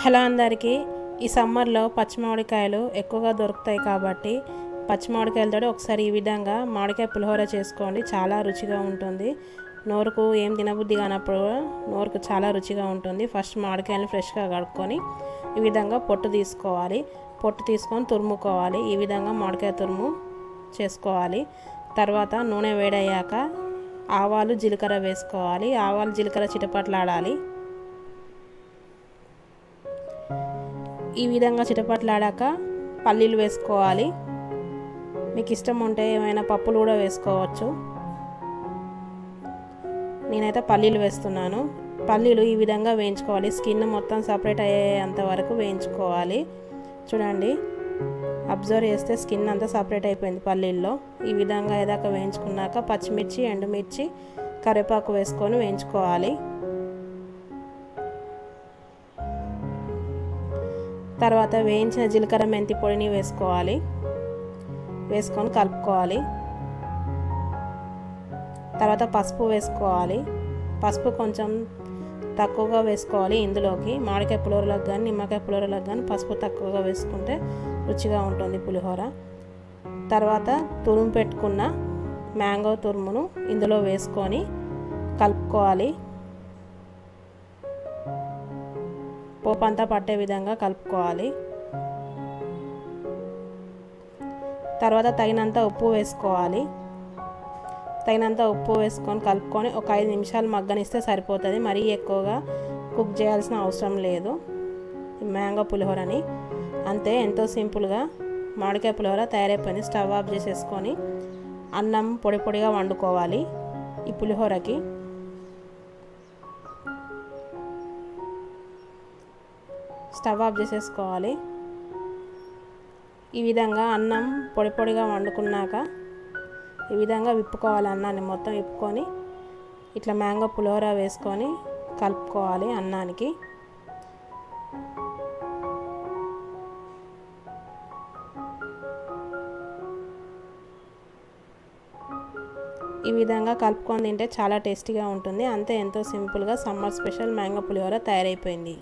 Hello అందరికీ, ఈ సమ్మర్లో పచ్చి మామిడికాయలు ఎక్కువగా దొరుకుతాయి కాబట్టి పచ్చి మామిడికాయలతో ఒకసారి ఈ విధంగా మామిడికాయ పులిహోర చేసుకోండి. చాలా రుచిగా ఉంటుంది. నోరుకు ఏం తినబుద్ధి కానప్పుడు నోరుకు చాలా రుచిగా ఉంటుంది. ఫస్ట్ మామిడికాయలను ఫ్రెష్గా కడుక్కొని ఈ విధంగా పొట్టు తీసుకోవాలి. పొట్టు తీసుకొని తురుముకోవాలి. ఈ విధంగా మామిడికాయ తురుము చేసుకోవాలి. తర్వాత నూనె వేడయ్యాక ఆవాలు జీలకర్ర వేసుకోవాలి. ఆవాలు జీలకర్ర చిటపట్లాడాలి. ఈ విధంగా చిటపట్లాడాక పల్లీలు వేసుకోవాలి. మీకు ఇష్టం ఉంటే ఏమైనా పప్పులు కూడా వేసుకోవచ్చు. నేనైతే పల్లీలు వేస్తున్నాను. పల్లీలు ఈ విధంగా వేయించుకోవాలి. స్కిన్ మొత్తం సపరేట్ అయ్యేంత వరకు వేయించుకోవాలి. చూడండి, అబ్జర్వ్ చేస్తే స్కిన్ అంతా సపరేట్ అయిపోయింది పల్లీల్లో. ఈ విధంగా ఏదాకా వేయించుకున్నాక పచ్చిమిర్చి, ఎండుమిర్చి, కరివేపాకు వేసుకొని వేయించుకోవాలి. తర్వాత వేయించిన జీలకర్ర మెంతి పొడిని వేసుకోవాలి. వేసుకొని కలుపుకోవాలి. తర్వాత పసుపు వేసుకోవాలి. పసుపు కొంచెం తక్కువగా వేసుకోవాలి. ఇందులోకి మామిడికాయ పులిహోరలకు కానీ నిమ్మకాయ పులిహోరలకు కానీ పసుపు తక్కువగా వేసుకుంటే రుచిగా ఉంటుంది పులిహోర. తర్వాత తురుము పెట్టుకున్న మ్యాంగో తురుమును ఇందులో వేసుకొని కలుపుకోవాలి. పోపు అంతా పట్టే విధంగా కలుపుకోవాలి. తర్వాత తగినంత ఉప్పు వేసుకోవాలి. తగినంత ఉప్పు వేసుకొని కలుపుకొని ఒక 5 నిమిషాలు మగ్గనిస్తే సరిపోతుంది. మరీ ఎక్కువగా కుక్ చేయాల్సిన అవసరం లేదు ఈ మ్యాంగో పులిహోరని. అంతే, ఎంతో సింపుల్గా మామిడికాయ పులిహోర తయారైపోయింది. స్టవ్ ఆఫ్ చేసేసుకొని అన్నం పొడి పొడిగా వండుకోవాలి. ఈ పులిహోరకి స్టవ్ ఆఫ్ చేసేసుకోవాలి. ఈ విధంగా అన్నం పొడి పొడిగా వండుకున్నాక ఈ విధంగా విప్పుకోవాలి. అన్నాన్ని మొత్తం విప్పుకొని ఇట్లా మ్యాంగో పులిహోర వేసుకొని కలుపుకోవాలి అన్నానికి. ఈ విధంగా కలుపుకొని తింటే చాలా టేస్టీగా ఉంటుంది. అంతే, ఎంతో సింపుల్గా సమ్మర్ స్పెషల్ మ్యాంగో పులిహోర తయారైపోయింది.